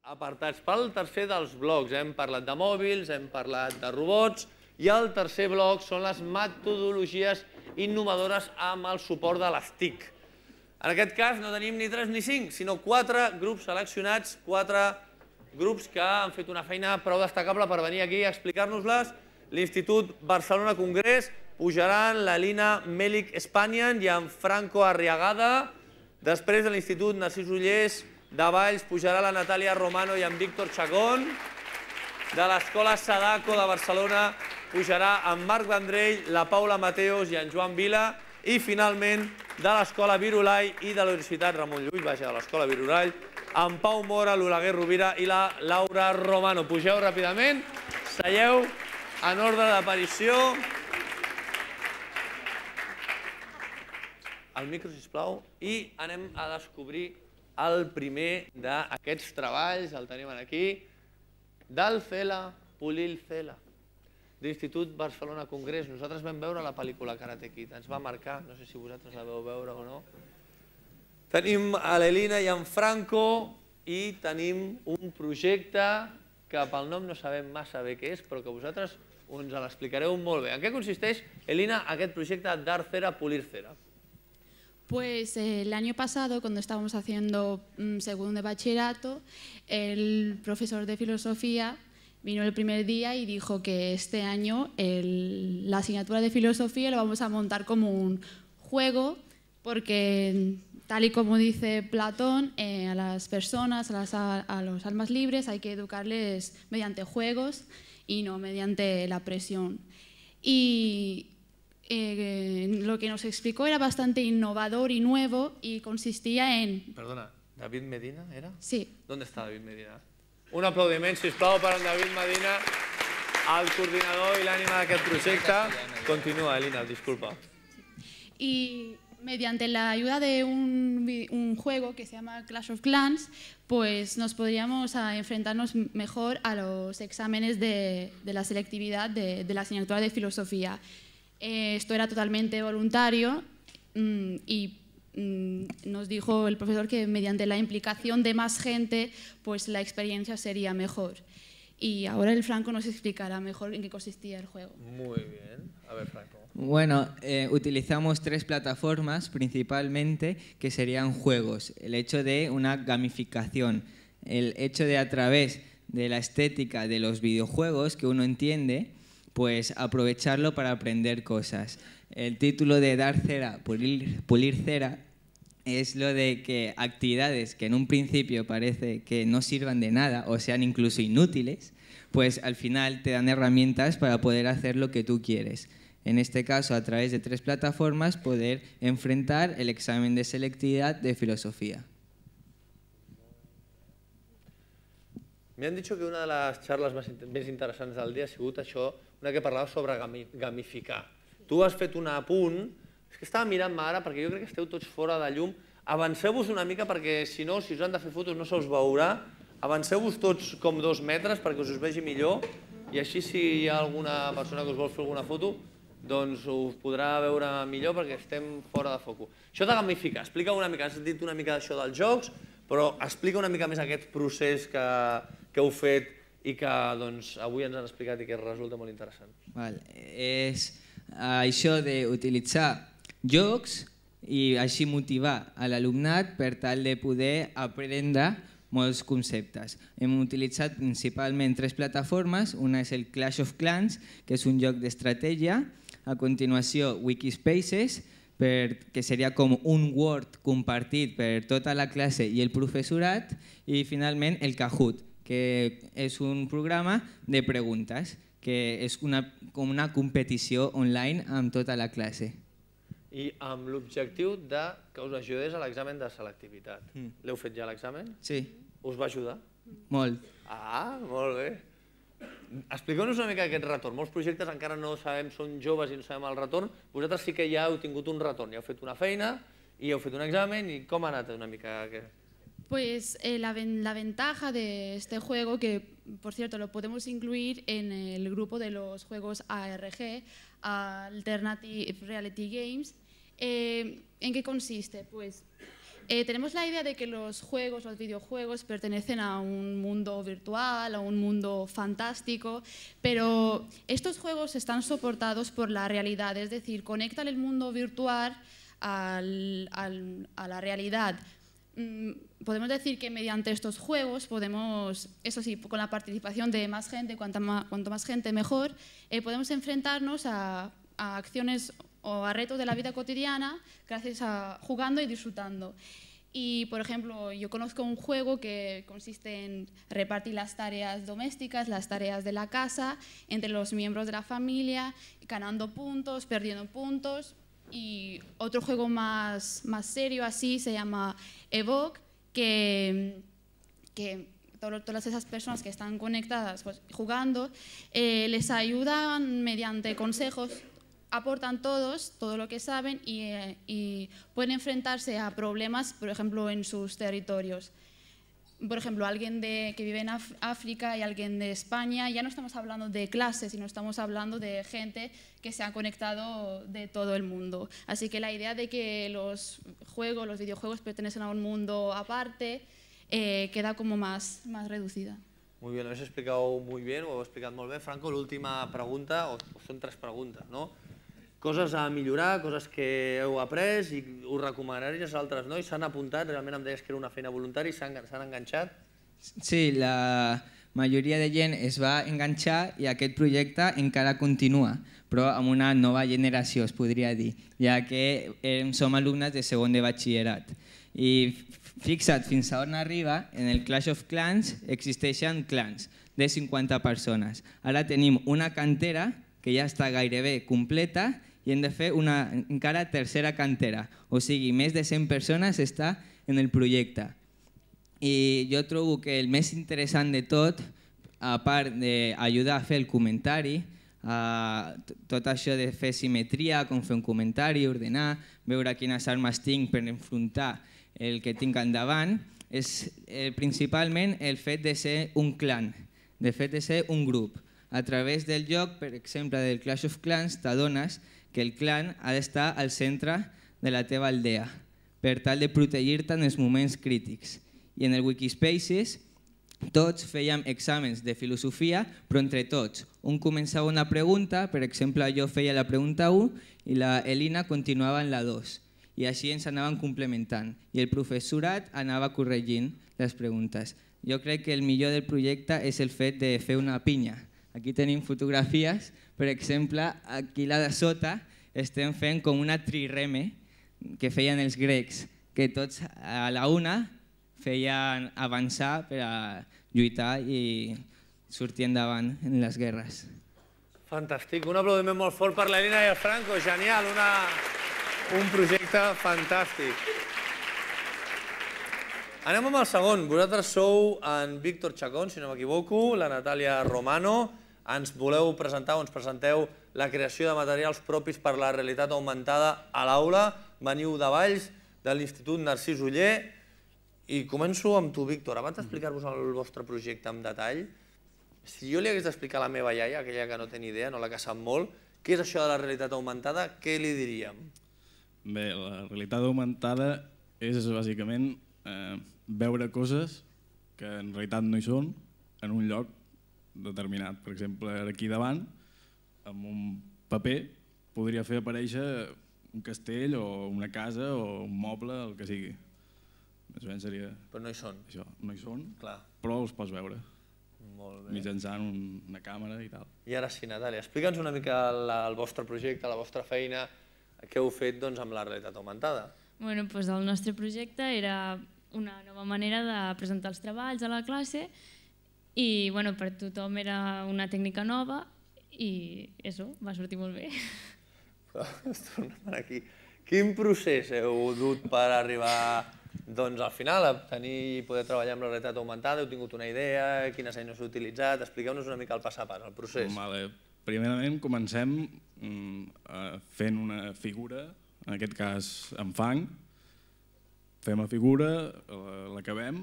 apartats pel tercer dels blocs. Hem parlat de mòbils, hem parlat de robots, i el tercer bloc són les metodologies innovadores amb el suport de les TIC. En aquest cas no tenim ni 3 ni 5, sinó 4 grups seleccionats, 4 grups que han fet una feina prou destacable per venir aquí a explicar-nos-les. L'Institut Barcelona Congrés pujaran la Lina Melik Espanian i en Franco Arriagada. Després de l'Institut Narcís Ullés de Valls pujarà la Natàlia Romano i en Víctor Chacón. De l'Escola Sadako de Barcelona pujarà en Marc Vendrell, la Paula Mateos i en Joan Vila. I finalment de l'Escola Virolai i de la Universitat Ramon Llull, vaja, de l'Escola Virolai, en Pau Mora, l'Oleguer Rovira i la Laura Romano. Pugeu ràpidament, seieu en ordre d'aparició. El micro, sisplau, i anem a descobrir el primer d'aquests treballs, el tenim aquí, del Cela, Pulil Cela, d'Institut Barcelona Congrés. Nosaltres vam veure la pel·lícula Karate Kid, ens va marcar, no sé si vosaltres la vau veure o no. Tenim a l'Elina i en Franco i tenim un projecte que pel nom no sabem massa bé què és, però que vosaltres ens l'explicareu molt bé. En què consisteix, Elina, aquest projecte d'Art Cera, Pulir Cera? Pues el año pasado, cuando estábamos haciendo segundo de bachillerato, el profesor de filosofía vino el primer día y dijo que este año la asignatura de filosofía lo vamos a montar como un juego, porque tal y como dice Platón, a las personas, a los almas libres hay que educarles mediante juegos y no mediante la presión. Y lo que nos explicó era bastante innovador y nuevo y consistía en... Perdona, ¿David Medina era? Sí. ¿Dónde está David Medina? Un aplaudiment, sisplau, per en David Medina, el coordinador i l'ànima d'aquest projecte. Continua, Elina, disculpa. Y mediante la ayuda de un juego que se llama Clash of Clans, pues nos podríamos enfrentarnos mejor a los exámenes de la selectividad de la asignatura de filosofía. Esto era totalmente voluntario y nos dijo el profesor que mediante la implicación de más gente, pues la experiencia sería mejor. Y ahora el Franco nos explicará mejor en qué consistía el juego. Muy bien. A ver, Franco. Bueno, utilizamos 3 plataformas principalmente que serían juegos. El hecho de una gamificación, el hecho de a través de la estética de los videojuegos que uno entiende, pues aprovecharlo para aprender cosas. El título de Dar Cera, Pulir Cera, es lo de que actividades que en un principio parece que no sirvan de nada o sean incluso inútiles, pues al final te dan herramientas para poder hacer lo que tú quieres. En este caso, a través de 3 plataformas, poder enfrentar el examen de selectividad de filosofía. Me han dicho que una de les xarles més interessants del dia ha sigut això, una que parlava sobre gamificar. Tu has fet un apunt, és que estava mirant-me ara perquè jo crec que esteu tots fora de llum. Avanceu-vos una mica perquè si no, si us han de fer fotos no se us veurà. Avanceu-vos tots com 2 metres perquè us vegi millor i així si hi ha alguna persona que us vol fer alguna foto doncs us podrà veure millor perquè estem fora de foco. Això de gamificar, explica una mica, has dit una mica d'això dels jocs, però explica una mica més aquest procés que heu fet i que avui ens han explicat i que resulta molt interessant. És això d'utilitzar jocs i així motivar a l'alumnat per tal de poder aprendre molts conceptes. Hem utilitzat principalment 3 plataformes. Una és el Clash of Clans, que és un joc d'estratègia. A continuació, Wikispaces, que seria com un Word compartit per tota la classe i el professorat. I finalment el Kahoot, que és un programa de preguntes, que és com una competició online amb tota la classe. I amb l'objectiu que us ajudés a l'examen de selectivitat. L'heu fet ja l'examen? Sí. Us va ajudar? Molt. Ah, molt bé. Expliqueu-nos una mica aquest retorn. Molts projectes encara no sabem, són joves i no sabem el retorn. Vosaltres sí que ja heu tingut un retorn, ja heu fet una feina i heu fet un examen i com ha anat una mica? Pues la ventaja de este juego, que por cierto lo podemos incluir en el grupo de los juegos ARG, Alternative Reality Games, ¿en qué consiste? Pues Tenemos la idea de que los juegos, los videojuegos, pertenecen a un mundo virtual, a un mundo fantástico, pero estos juegos están soportados por la realidad, es decir, conectan el mundo virtual a la realidad. Podemos decir que mediante estos juegos podemos, eso sí, con la participación de más gente, cuanto más gente mejor, podemos enfrentarnos a acciones o a retos de la vida cotidiana gracias a jugando y disfrutando. Y, por ejemplo, yo conozco un juego que consiste en repartir las tareas domésticas, las tareas de la casa, entre los miembros de la familia, ganando puntos, perdiendo puntos. Y otro juego más serio así se llama Evoke, que todas esas personas que están conectadas pues, jugando, les ayudan mediante consejos, aportan todo lo que saben y pueden enfrentarse a problemas, por ejemplo, en sus territorios. Por ejemplo, alguien que vive en África y alguien de España, ya no estamos hablando de clases, sino estamos hablando de gente que se ha conectado de todo el mundo. Así que la idea de que los videojuegos pertenecen a un mundo aparte, queda como más reducida. Muy bien, lo habéis explicado muy bien, ho heu explicat molt bé. Franco, l'última pregunta, o són 3 preguntes, no? Coses a millorar, coses que heu après i us recomanaries a altres nois, s'han apuntat, realment em deies que era una feina voluntària i s'han enganxat? Sí, la majoria de gent es va enganxar i aquest projecte encara continua, però amb una nova generació, es podria dir, ja que som alumnes de segon de batxillerat. I fixa't fins a on arriba, en el Clash of Clans existeixen clans de 50 persones. Ara tenim una cantera que ja està gairebé completa i hem de fer una encara tercera cantera, o sigui, més de 100 persones està en el projecte. I jo trobo que el més interessant de tot, a part d'ajudar a fer el comentari, tot això de fer simetria, com fer un comentari, ordenar, veure quines armes tinc per enfrontar el que tinc endavant, és principalment el fet de ser un clan, de fet de ser un grup. A través del joc, per exemple, del Clash of Clans, t'adones que el clan ha d'estar al centre de la teva aldea per tal de protegir-te en els moments crítics. I en el Wikispaces tots fèiem exàmens de filosofia, però entre tots. Un començava una pregunta, per exemple, jo feia la pregunta 1 i la Elina continuava en la 2. I així ens anàvem complementant. I el professorat anava corregint les preguntes. Jo crec que el millor del projecte és el fet de fer una pinya. Aquí tenim fotografies, per exemple, aquí la de sota estem fent com una trireme que feien els grecs, que tots a la una feien avançar per a lluitar i sortir endavant en les guerres. Fantàstic, un aplaudiment molt fort per l'Elina i el Franco, genial, un projecte fantàstic. Anem amb el segon, vosaltres sou en Víctor Chacón, si no m'equivoco, la Natàlia Romano, ens voleu presentar o ens presenteu la creació de materials propis per la realitat augmentada a l'aula, veniu de Valls, de l'Institut Narcís Oller, i començo amb tu, Víctor. Abans d'explicar-vos el vostre projecte en detall, si jo li hagués d'explicar a la meva iaia, aquella que no té ni idea, no la que sap molt, què és això de la realitat augmentada, què li diríem? Bé, la realitat augmentada és bàsicament veure coses que en realitat no hi són en un lloc determinat. Per exemple, aquí davant, amb un paper, podria fer aparèixer un castell o una casa o un moble, el que sigui. Més o menys seria... Però no hi són. Això, no hi són, Clar. però els pots veure. Molt bé. Mitjançant una càmera i tal. I ara sí, Natàlia, explica'ns una mica el vostre projecte, la vostra feina, què heu fet amb la realitat augmentada. Bueno, doncs el nostre projecte era una nova manera de presentar els treballs a la classe i per tothom era una tècnica nova i això va sortir molt bé. Tornem aquí. Quin procés heu dut per arribar al final a tenir i poder treballar amb la realitat augmentada? Heu tingut una idea? Quines eines heu utilitzat? Expliqueu-nos una mica el pas a pas, el procés. Primerament comencem fent una figura, en aquest cas amb fang. Fem la figura, l'acabem,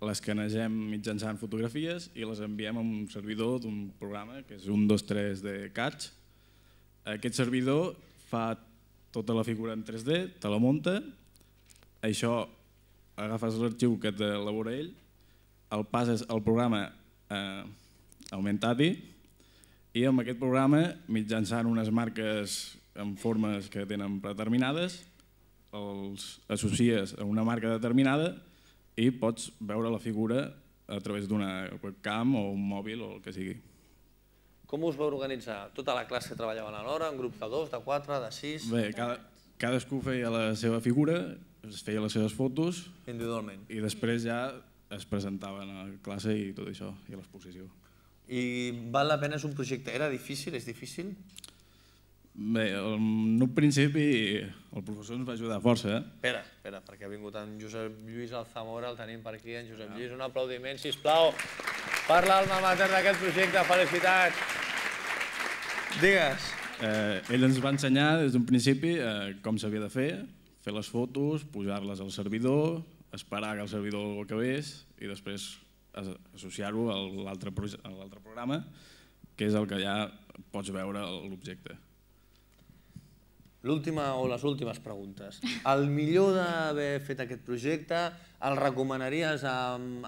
l'escanegem mitjançant fotografies i les enviem a un servidor d'un programa que és un 2-3 de Catch. Aquest servidor fa tota la figura en 3D, te la munta, això agafes l'arxiu que t'elabora ell, el passes al programa Augmentati i amb aquest programa, mitjançant unes marques en formes que tenen predeterminades, els associes a una marca determinada i pots veure la figura a través d'una webcam o un mòbil o el que sigui. Com us vau organitzar? Tota la classe treballaven a l'hora, en grups de 2, de 4, de 6? Bé, cadascú feia la seva figura, es feia les seves fotos Individualment. i després ja es presentaven a la classe i tot això, i a l'exposició. I val la pena, és un projecte, era difícil, és difícil? Bé, en un principi el professor ens va ajudar força. Espera, perquè ha vingut en Josep Lluís Alzamora, el tenim per aquí, en Josep Lluís, un aplaudiment, sisplau, per l'alma mater d'aquest projecte, felicitats. Digues. Ell ens va ensenyar des d'un principi com s'havia de fer les fotos, pujar-les al servidor, esperar que el servidor acabés i després associar-ho a l'altre programa, que és el que ja pots veure l'objecte. L'última o les últimes preguntes. El millor d'haver fet aquest projecte, el recomanaries amb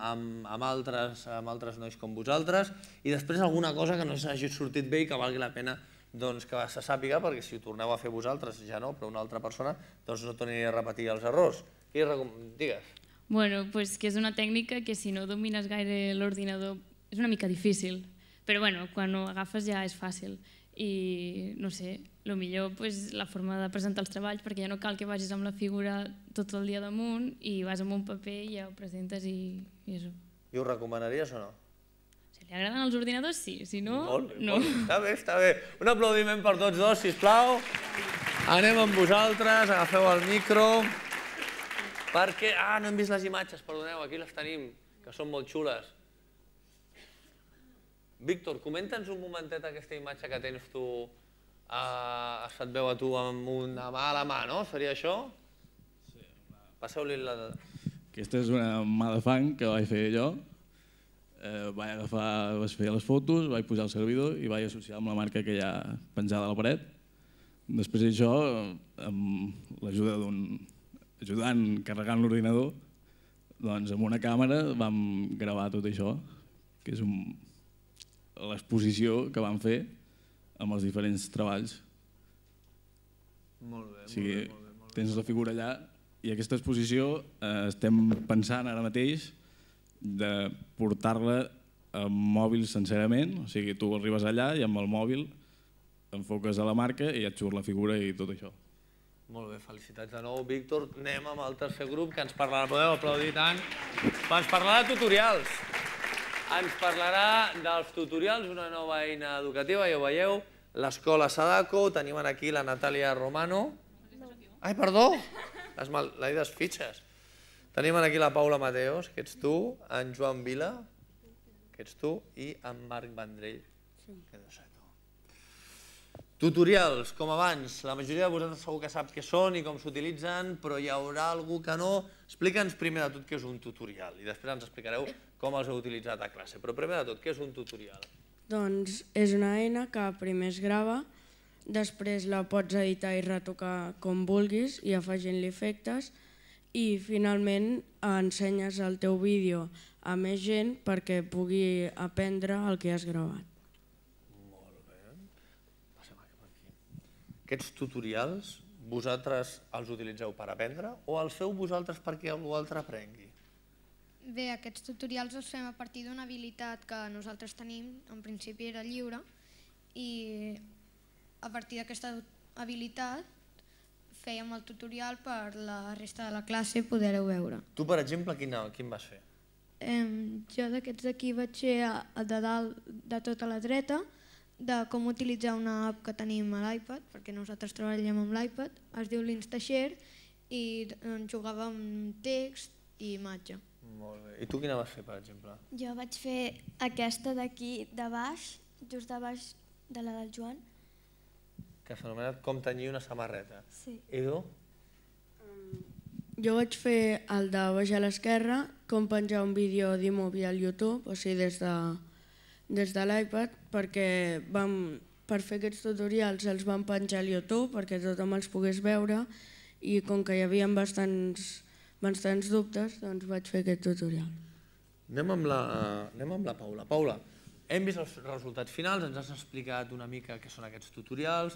altres nois com vosaltres i després alguna cosa que no s'hagi sortit bé i que valgui la pena que se sàpiga, perquè si ho torneu a fer vosaltres, ja no, però una altra persona, doncs no torni a repetir els errors. Digues. Bueno, doncs que és una tècnica que si no domines gaire l'ordinador és una mica difícil, però bueno, quan ho agafes ja és fàcil. I no sé, el millor la forma de presentar els treballs, perquè ja no cal que vagis amb la figura tot el dia damunt i vas amb un paper i ja ho presentes i això. I ho recomanaries o no? Si li agraden els ordinadors, sí, si no, no. Està bé, està bé. Un aplaudiment per tots dos, sisplau. Anem amb vosaltres, agafeu el micro. Perquè... no hem vist les imatges, perdoneu, aquí les tenim, que són molt xules. Víctor, comenta'ns un momentet aquesta imatge que tens tu, se't veu a tu amb una mà a la mà, no? Seria això? Sí. Passeu-li la... Aquesta és una mà de fang que vaig fer jo. Vaig fer les fotos, vaig posar el servidor i vaig associar amb la marca que hi ha penjada a la paret. Després d'això, amb l'ajuda d'un ajudant carregant l'ordinador, doncs amb una càmera vam gravar tot això, que és l'exposició que vam fer amb els diferents treballs. Molt bé, o sigui, tens la figura allà i aquesta exposició estem pensant ara mateix de portar-la amb mòbil sencerament, o sigui, tu arribes allà i amb el mòbil enfoques a la marca i et surt la figura i tot això. Molt bé, felicitats de nou, Víctor. Anem amb el tercer grup que ens parlarà, podeu aplaudir tant, ens parlarà de tutorials. Ens parlarà dels tutorials, una nova eina educativa, ja ho veieu, l'escola Sadako, tenim aquí la Natàlia Romano. Ai, perdó, l'he desfitxes. Tenim aquí la Paula Mateos, que ets tu, en Joan Vila, que ets tu, i en Marc Vendrell, que deu ser tu. Tutorials, com abans, la majoria de vosaltres segur que sap què són i com s'utilitzen, però hi haurà algú que no. Explica'ns primer de tot què és un tutorial i després ens explicareu com els heu utilitzat a classe. Però primer de tot, què és un tutorial? Doncs és una eina que primer es grava, després la pots editar i retocar com vulguis i afegint-li efectes i finalment ensenyes el teu vídeo a més gent perquè pugui aprendre el que has gravat. Aquests tutorials, vosaltres els utilitzeu per aprendre o els feu vosaltres perquè algú altre aprengui? Bé, aquests tutorials els fem a partir d'una habilitat que nosaltres tenim, en principi era lliure, i a partir d'aquesta habilitat fèiem el tutorial per la resta de la classe poder-ho veure. Tu, per exemple, quin vas fer? Jo d'aquests d'aquí vaig fer el de dalt de tota la dreta, de com utilitzar una app que tenim a l'iPad, perquè nosaltres treballem amb l'iPad, es diu l'Instashare, i jugava amb text i imatge. Molt bé. I tu quina vas fer, per exemple? Jo vaig fer aquesta d'aquí de baix, just de baix de la del Joan. Que s'anomena com tenyir una samarreta. Sí. I tu? Jo vaig fer el de baix a l'esquerra, com penjar un vídeo d'iMovie al YouTube, o sigui, des de l'iPad, perquè per fer aquests tutorials els vam penjar al YouTube perquè tothom els pogués veure i com que hi havia bastants abans tens dubtes, doncs vaig fer aquest tutorial. Anem amb la Paula. Paula, hem vist els resultats finals, ens has explicat una mica què són aquests tutorials,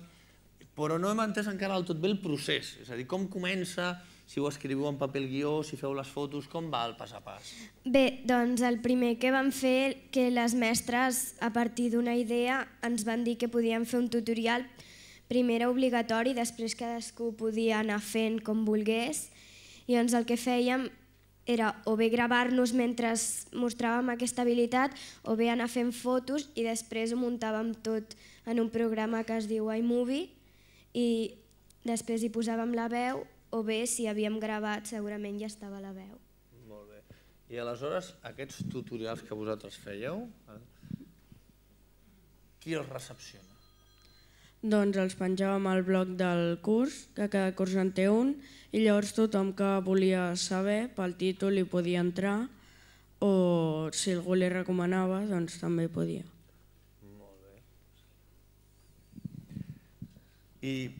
però no hem entès encara del tot bé el procés, és a dir, com comença, si ho escriviu en paper el guió, si feu les fotos, com va el pas a pas? Bé, doncs el primer que vam fer, que les mestres, a partir d'una idea, ens van dir que podíem fer un tutorial. Primer era obligatori, després cadascú podia anar fent com volgués, i doncs el que fèiem era o bé gravar-nos mentre mostràvem aquesta habilitat o bé anar fent fotos i després ho muntàvem tot en un programa que es diu iMovie i després hi posàvem la veu o bé si havíem gravat segurament ja estava la veu. Molt bé. I aleshores aquests tutorials que vosaltres fèieu, qui els recepciona? Doncs els penjàvem al blog del curs, que cada curs en té un, i llavors tothom que volia saber pel títol hi podia entrar o si algú li recomanava doncs també podia. Molt bé. I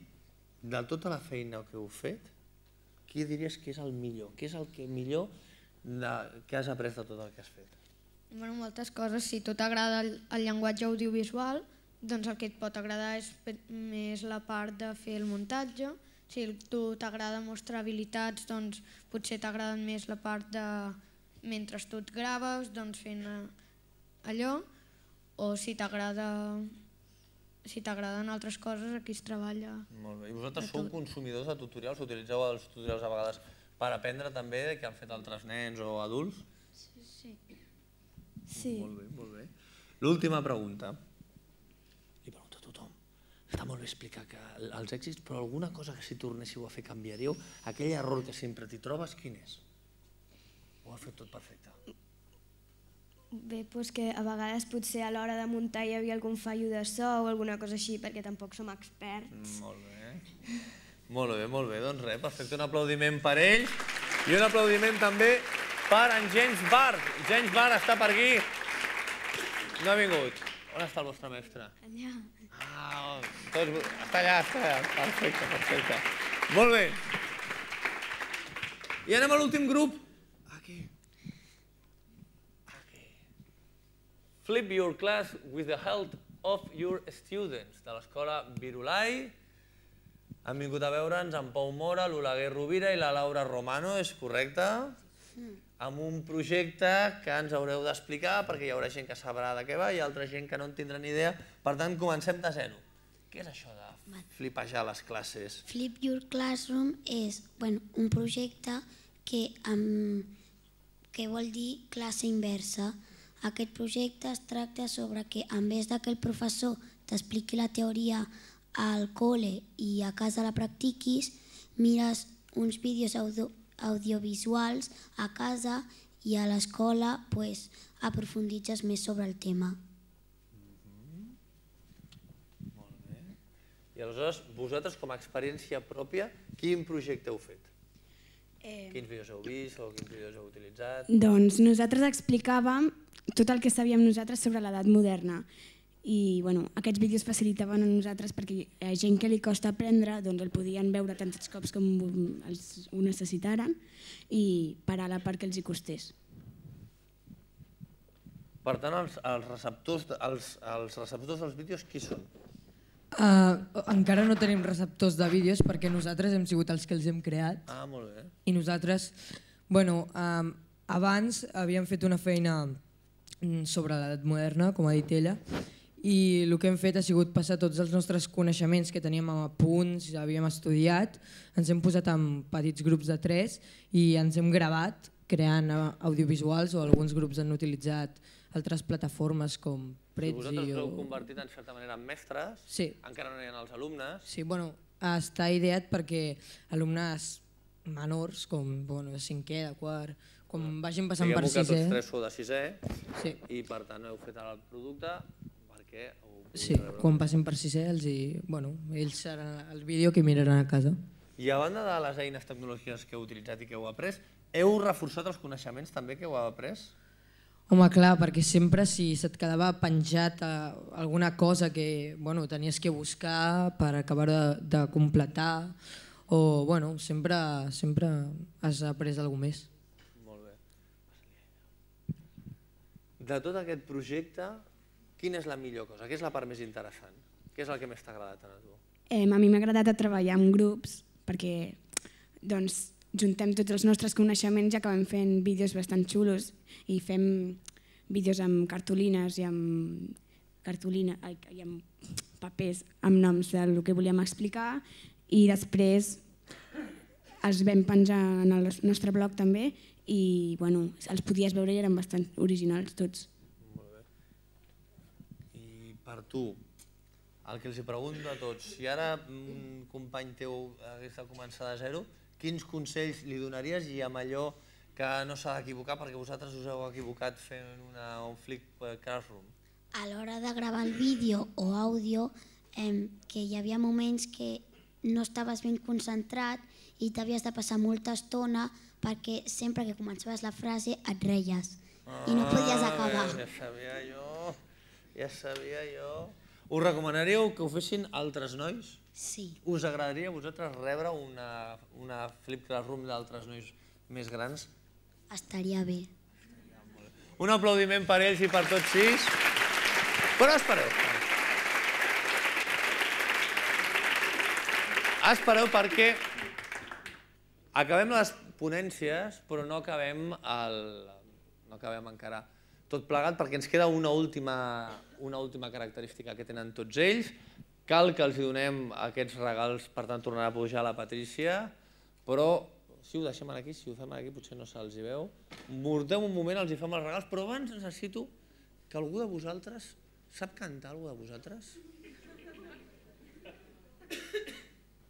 de tota la feina que heu fet, qui diries que és el millor? Què és el que millor que has après de tot el que has fet? Bueno, moltes coses. Si tu t'agrada el llenguatge audiovisual, doncs el que et pot agradar és més la part de fer el muntatge. Si a tu t'agrada mostrar habilitats, doncs potser t'agrada més la part de mentre tu et graves, doncs fent allò, o si t'agraden altres coses, aquí es treballa. Molt bé. I vosaltres sou consumidors de tutorials? Utilitzeu els tutorials a vegades per aprendre també que han fet altres nens o adults? Sí. Molt bé, molt bé. L'última pregunta. Li pregunto a tothom. Està molt bé explicar que els èxits, però alguna cosa que si tornéssiu a fer canviaríeu? Aquell error que sempre t'hi trobes, quin és? Ho ha fet tot perfecte? Bé, doncs que a vegades potser a l'hora de muntar hi havia algun fallo de so o alguna cosa així, perquè tampoc som experts. Molt bé. Molt bé, molt bé. Doncs res, perfecte. Un aplaudiment per ells i un aplaudiment també per en James Bart. James Bart està per aquí. No ha vingut. On està el vostre mestre? Allà. Està allà, està allà. Perfecte, perfecte. Molt bé. I anem a l'últim grup. Aquí. Flip your class with the help of your students, de l'escola Virulai. Han vingut a veure'ns en Pau Mora, l'Oleguer Rovira i la Laura Romano, és correcte? Amb un projecte que ens haureu d'explicar perquè hi haurà gent que sabrà de què va i altra gent que no en tindrà ni idea. Per tant, comencem de zero. Què és això de flipejar les classes? Flip Your Classroom és un projecte que vol dir classe inversa. Aquest projecte es tracta sobre que en vez que el professor t'expliqui la teoria al col·le i a casa la practiquis, mires uns vídeos audiovisuals a casa i a l'escola aprofunditzes més sobre el tema. Molt bé. I aleshores, vosaltres com a experiència pròpia, quin projecte heu fet? Quins vídeos heu vist o quins vídeos heu utilitzat? Doncs nosaltres explicàvem tot el que sabíem nosaltres sobre l'edat moderna i aquests vídeos facilitaven a nosaltres perquè a gent que li costa aprendre el podien veure tants cops com ho necessitaren i parar la part que els hi costés. Per tant, els receptors dels vídeos qui són? Encara no tenim receptors de vídeos perquè nosaltres hem sigut els que els hem creat. Ah, molt bé. I nosaltres, abans havíem fet una feina sobre l'edat moderna, com ha dit ella, i el que hem fet ha sigut passar tots els nostres coneixements que teníem a punts, havíem estudiat, ens hem posat en petits grups de 3 i ens hem gravat creant audiovisuals o alguns grups han utilitzat altres plataformes com Prezi o... Vosaltres us heu convertit en certa manera en mestres, encara no hi ha els alumnes. Sí, està ideat perquè alumnes menors, com de 5è, de 4è, quan vagin passant per 6è... Diguem-ho que tots 3 sou de 6è i per tant heu fet ara el producte perquè... Sí, quan passin per 6è ells seran el vídeo que miraran a casa. I a banda de les eines tecnològiques que heu utilitzat i que heu après, heu reforçat els coneixements també que heu après? Home, clar, perquè sempre si se't quedava penjat alguna cosa que tenies que buscar per acabar de completar o bueno, sempre has après alguna més. Molt bé. De tot aquest projecte, quina és la millor cosa? Què és la part més interessant? Què és el que més t'ha agradat a tu? A mi m'ha agradat treballar en grups perquè juntem tots els nostres coneixements i acabem fent vídeos bastant xulos i fem vídeos amb cartolines i amb papers amb noms del que volíem explicar i després els vam penjar en el nostre blog també i els podies veure i eren bastant originals tots. Molt bé. I per tu, el que els pregunto a tots, si ara un company teu hagués de començar de zero, quins consells li donaries i amb allò que no s'ha d'equivocar perquè vosaltres us heu equivocat fent un Flip Classroom? A l'hora de gravar el vídeo o àudio, que hi havia moments que no estaves ben concentrat i t'havies de passar molta estona perquè sempre que començaves la frase et reies i no podies acabar. Ja sabia jo. Us recomanaríeu que ho fessin altres nois? Sí. Us agradaria a vosaltres rebre una Flip Classroom d'altres nois més grans? Estaria bé. Un aplaudiment per ells i per tots sis. Però espereu. Espereu perquè acabem les ponències però no acabem encara tot plegat perquè ens queda una última característica que tenen tots ells. Cal que els donem aquests regals, per tant tornarà a pujar la Patrícia, però si ho deixem aquí, si ho fem aquí potser no se'ls hi veu. Mordem un moment, els hi fem els regals, però abans necessito que algú de vosaltres sap cantar, algú de vosaltres?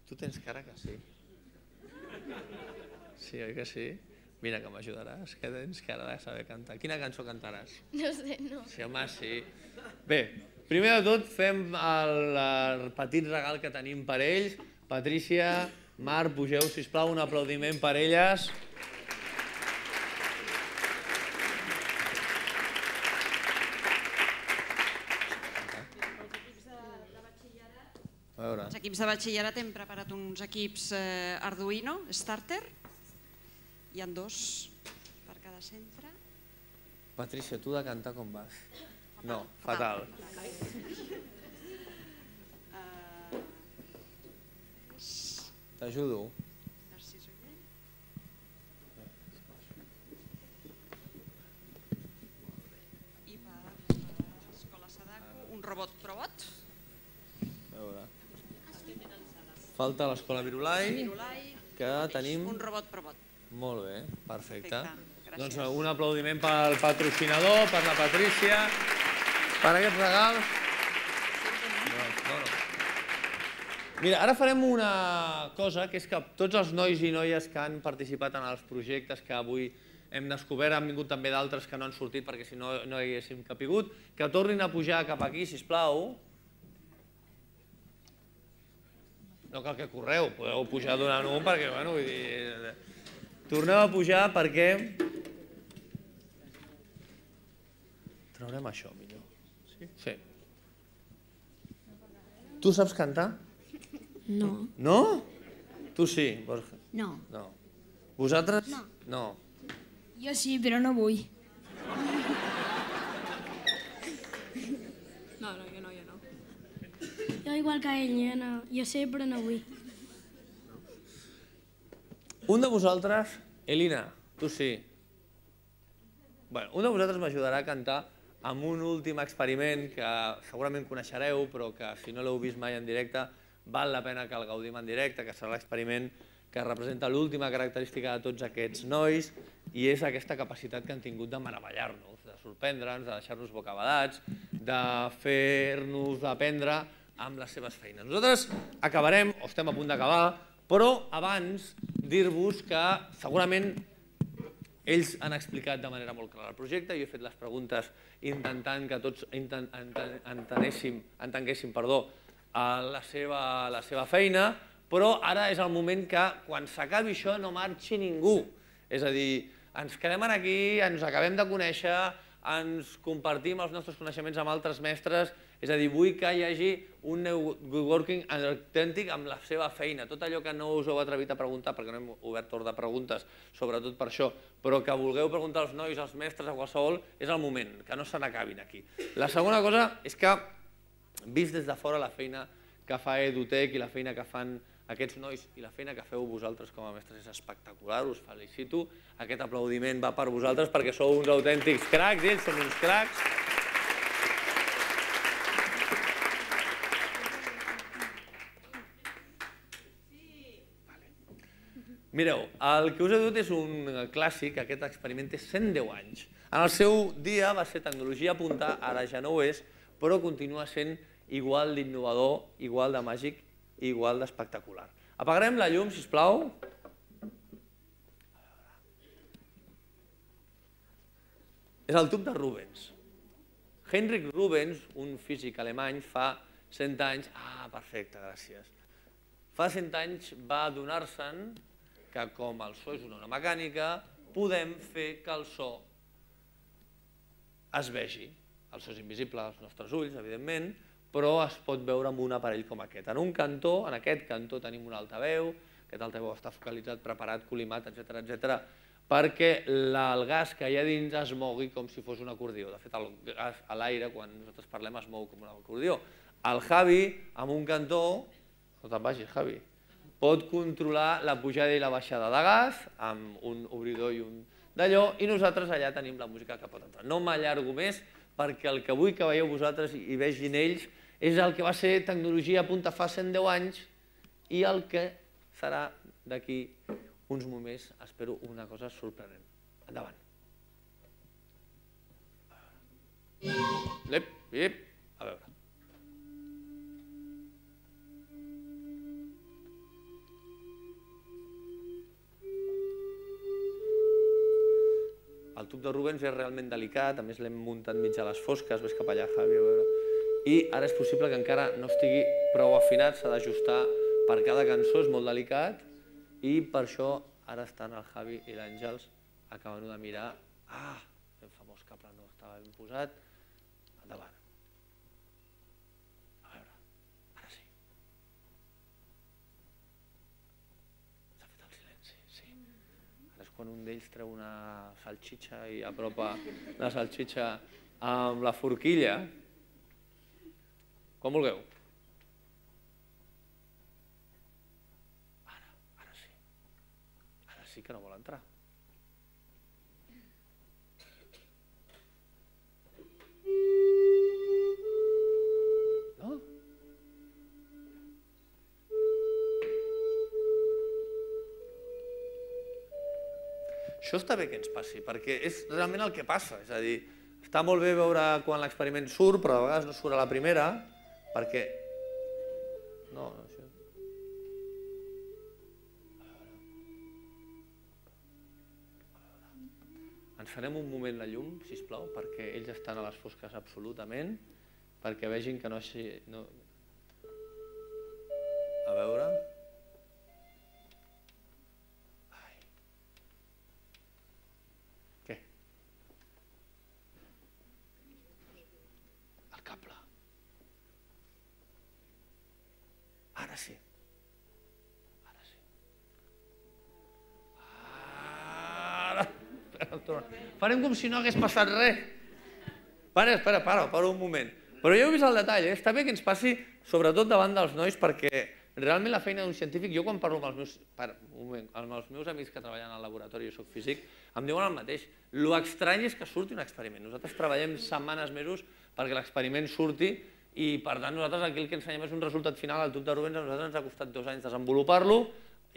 Tu tens cara que sí. Sí, oi que sí? Vine que m'ajudaràs, que tens cara de saber cantar. Quina cançó cantaràs? No sé, no. Sí, home, sí. Bé, primer de tot fem el petit regal que tenim per ells. Patrícia, Marc, pugeu, sisplau, un aplaudiment per elles. Els equips de batxillerat hem preparat uns equips Arduino Starter. Hi ha 2 per cada centre. Patrícia, tu de cantar com vas? No, fatal. T'ajudo. I per l'escola Sadako, un robot Probot. A veure. Falta l'escola Virulai, que tenim... Un robot Probot. Molt bé, perfecte. Doncs un aplaudiment pel patrocinador, per la Patrícia, per aquest regal. Mira, ara farem una cosa, que és que tots els nois i noies que han participat en els projectes que avui hem descobert, han vingut també d'altres que no han sortit perquè si no no hi haguéssim capigut, que tornin a pujar cap aquí, sisplau. No cal que correu, podeu pujar donant un perquè, bueno, vull dir... Torneu a pujar perquè... Traurem això, millor. Sí. Tu saps cantar? No. No? Tu sí, Borja? No. No. Vosaltres? No. Jo sí, però no vull. No, jo no. Jo igual que ell, jo sé, però no vull. Un de vosaltres, Elina, tu sí. Bueno, un de vosaltres m'ajudarà a cantar amb un últim experiment que segurament coneixereu, però que si no l'heu vist mai en directe, val la pena que el gaudim en directe, que serà l'experiment que representa l'última característica de tots aquests nois i és aquesta capacitat que han tingut de meravellar-nos, de sorprendre'ns, de deixar-nos bocabadats, de fer-nos aprendre amb les seves feines. Nosaltres acabarem, o estem a punt d'acabar, però abans dir-vos que segurament ells han explicat de manera molt clara el projecte, jo he fet les preguntes intentant que tots entenguéssim la seva feina, però ara és el moment que quan s'acabi això no marxi ningú. És a dir, ens quedem aquí, ens acabem de conèixer, ens compartim els nostres coneixements amb altres mestres És a dir, vull que hi hagi un networking autèntic amb la seva feina. Tot allò que no us heu atrevit a preguntar, perquè no hem obert torn de preguntes, sobretot per això, però que vulgueu preguntar als nois, als mestres, a qualsevol, és el moment, que no se n'acabin aquí. La segona cosa és que, vist des de fora la feina que fa EduTech i la feina que fan aquests nois i la feina que feu vosaltres com a mestres és espectacular, us felicito. Aquest aplaudiment va per vosaltres perquè sou uns autèntics cracs, ells són uns cracs. Mireu, el que us he dut és un clàssic, aquest experiment té 110 anys. En el seu dia va ser tecnologia punta, ara ja no ho és, però continua sent igual d'innovador, igual de màgic i igual d'espectacular. Apagarem la llum, sisplau. És el tub de Rubens. Heinrich Rubens, un físic alemany, fa 100 anys... Ah, perfecte, gràcies. Fa 100 anys va adonar-se'n que com el so és una ona mecànica, podem fer que el so es vegi. El so és invisible als nostres ulls, evidentment, però es pot veure amb un aparell com aquest. En un cantó, en aquest cantó tenim un altaveu, aquest altaveu està focalitzat, preparat, colimat, etc., perquè el gas que hi ha dins es mogui com si fos un acordió. De fet, el gas a l'aire, quan nosaltres parlem, es mou com un acordió. El Javi, amb un cantó, no te'n vagis, Javi, pot controlar la pujada i la baixada de gas amb un obridor i un d'allò, i nosaltres allà tenim la música que pot entrar. No m'allargo més, perquè el que vull que veieu vosaltres i vegin ells és el que va ser tecnologia a punta fa 110 anys i el que serà d'aquí uns moments, espero, una cosa sorprenent. Endavant. A veure. El tub de Rubens és realment delicat, a més l'hem muntat mig a les fosques, ves cap allà, Javi, a veure. I ara és possible que encara no estigui prou afinat, s'ha d'ajustar per cada cançó, és molt delicat, i per això ara estan el Javi i l'Àngels acabant de mirar. Ah, ben famós que no estava ben posat. Endavant. A veure, ara sí. S'ha fet el silenci, sí. Ara és quan un d'ells treu una salxitxa i apropa la salxitxa amb la forquilla. Com vulgueu. Ara sí. Ara sí que no vol entrar. No? Això està bé que ens passi, perquè és realment el que passa. És a dir, està molt bé veure quan l'experiment surt, però a vegades no surt a la primera, perquè... No, això... Encenem un moment la llum, sisplau, perquè ells estan a les fosques absolutament, perquè vegin que no... A veure... Ara sí. Ara sí. Ara... Farem com si no hagués passat res. Para un moment. Però ja heu vist el detall, està bé que ens passi, sobretot davant dels nois, perquè realment la feina d'un científic, jo quan parlo amb els meus amics que treballen al laboratori, jo soc físic, em diuen el mateix. Lo estrany és que surti un experiment. Nosaltres treballem setmanes, mesos, perquè l'experiment surti, i per tant nosaltres aquí el que ensenyem és un resultat final. El tub de Rubens a nosaltres ens ha costat 2 anys desenvolupar-lo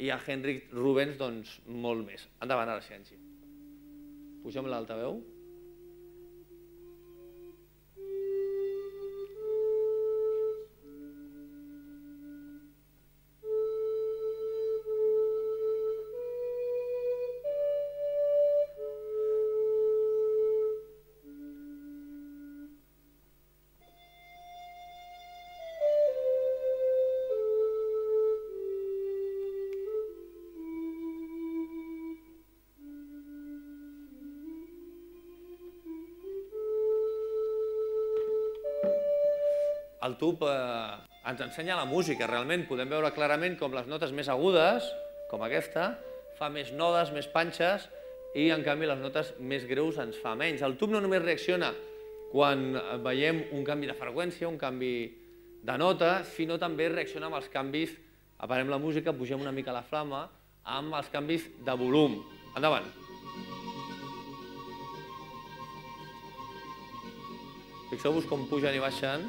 i a Heinrich Rubens doncs molt més. Endavant, ara sí, Angie. Pugem l'altaveu. el tub ens ensenya la música, realment. Podem veure clarament com les notes més agudes, com aquesta, fa més nodes, més panxes, i en canvi les notes més greus ens fa menys. El tub no només reacciona quan veiem un canvi de freqüència, un canvi de nota, sinó també reacciona amb els canvis, apaguem la música, pugem una mica la flama, amb els canvis de volum. Endavant. Fixeu-vos com pugen i baixen.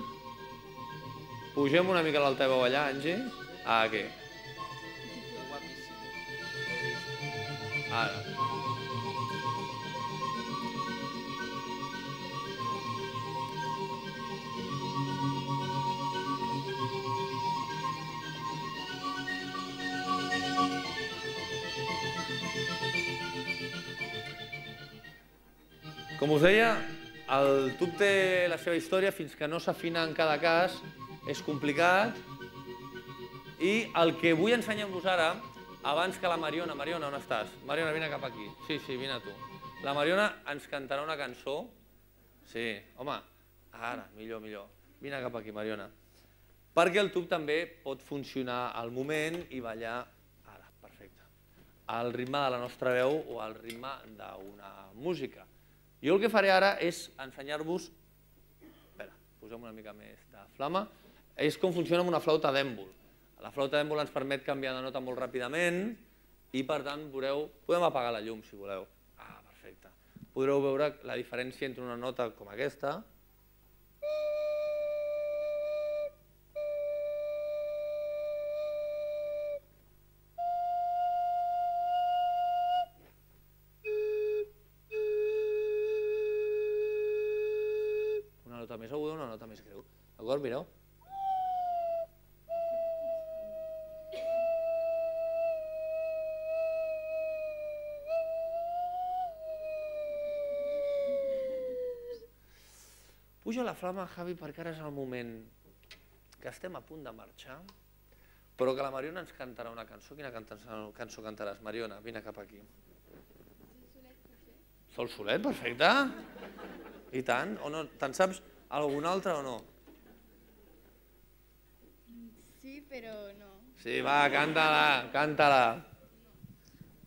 Pugem una mica l'altaveu allà, Angie. Aquí. Ara. Com us deia, el tub té la seva història, fins que no s'afina en cada cas, és complicat. I el que vull ensenyar-vos ara, abans que la Mariona... Mariona, on estàs? Mariona, vine cap aquí. Sí, vine tu. La Mariona ens cantarà una cançó. Sí, home, ara, millor. Vine cap aquí, Mariona. Perquè el tub també pot funcionar al moment i ballar, ara, perfecte, al ritme de la nostra veu o al ritme d'una música. Jo el que faré ara és ensenyar-vos, espera, posem una mica més de flama, és com funciona amb una flauta d'èmbol. La flauta d'èmbol ens permet canviar de nota molt ràpidament i, per tant, veureu, podem apagar la llum si voleu. Ah, perfecte. Podreu veure la diferència entre una nota com aquesta més aguda, una nota més greu. D'acord? Mireu. Puja la flama, Javi, perquè ara és el moment que estem a punt de marxar, però que la Mariona ens cantarà una cançó. Quina cançó cantaràs, Mariona? Vine cap aquí. Sol Solet, perfecte. I tant. O no? Te'n saps alguna altra o no? Sí, però no. Sí, va, canta-la.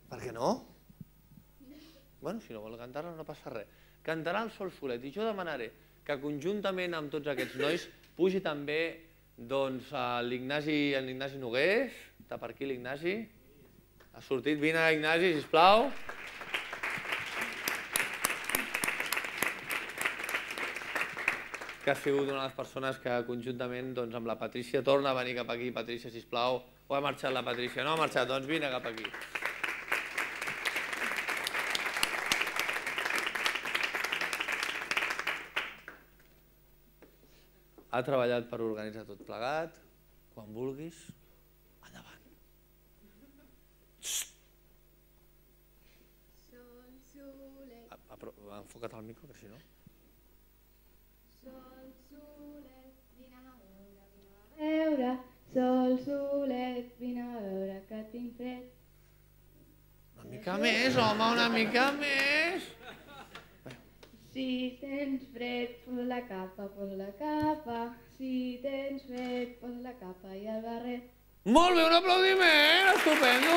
Per què no? Bueno, si no vol cantar-la no passa res. Cantarà el Sol Solet i jo demanaré que conjuntament amb tots aquests nois pugi també l'Ignasi Nogués. Està per aquí l'Ignasi? Ha sortit? Vine, Ignasi, sisplau. Que ha sigut una de les persones que conjuntament amb la Patrícia torna a venir cap aquí. Patrícia, sisplau. O ha marxat la Patrícia? No ha marxat, doncs vine cap aquí. Ha treballat per organitzar tot plegat. Quan vulguis, endavant. Enfoca't al micro, que si no... Sol, solet, vine a veure, sol, solet, vine a veure que tinc fred. Una mica més, home, una mica més. Si tens fred, pos la capa, si tens fred, pos la capa i el barret. Molt bé, un aplaudiment, estupendo.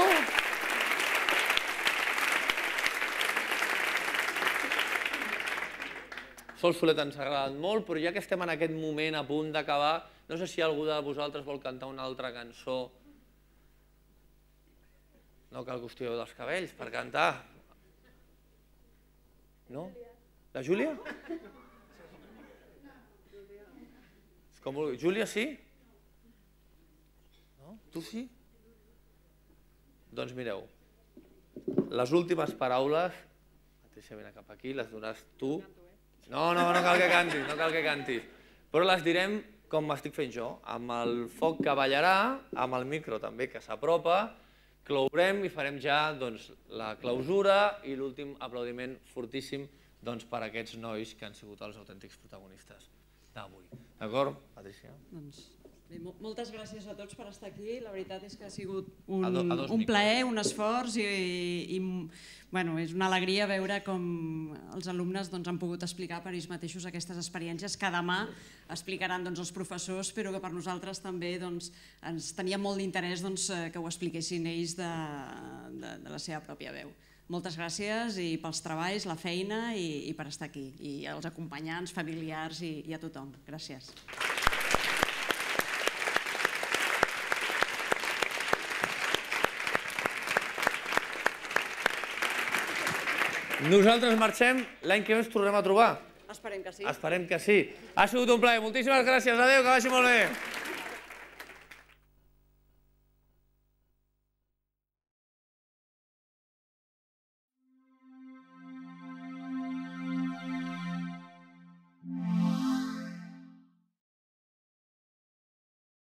Sol Solet ens ha agradat molt, però ja que estem en aquest moment a punt d'acabar, no sé si algú de vosaltres vol cantar una altra cançó. No cal que us tireu dels cabells per cantar. No? La Júlia? Com vulguis. Júlia, sí? No? Tu sí? Doncs mireu, les últimes paraules, Mateixa, vine cap aquí, les donaràs tu. No cal que cantis, no cal que cantis. Però les direm com m'estic fent jo, amb el foc que ballarà, amb el micro també que s'apropa, clourem i farem ja la clausura i l'últim aplaudiment fortíssim per a aquests nois que han sigut els autèntics protagonistes d'avui. D'acord, Patrícia? Doncs Moltes gràcies a tots per estar aquí. La veritat és que ha sigut un plaer, un esforç i és una alegria veure com els alumnes han pogut explicar per ells mateixos aquestes experiències que demà explicaran els professors, però que per nosaltres també ens tenia molt d'interès que ho expliquessin ells de la seva pròpia veu. Moltes gràcies i pels treballs, la feina i per estar aquí. I als acompanyants, familiars i a tothom. Gràcies. Nosaltres marxem, l'any que ve ens tornem a trobar. Esperem que sí. Esperem que sí. Ha sigut un plaer. Moltíssimes gràcies. Adéu, que vagi molt bé.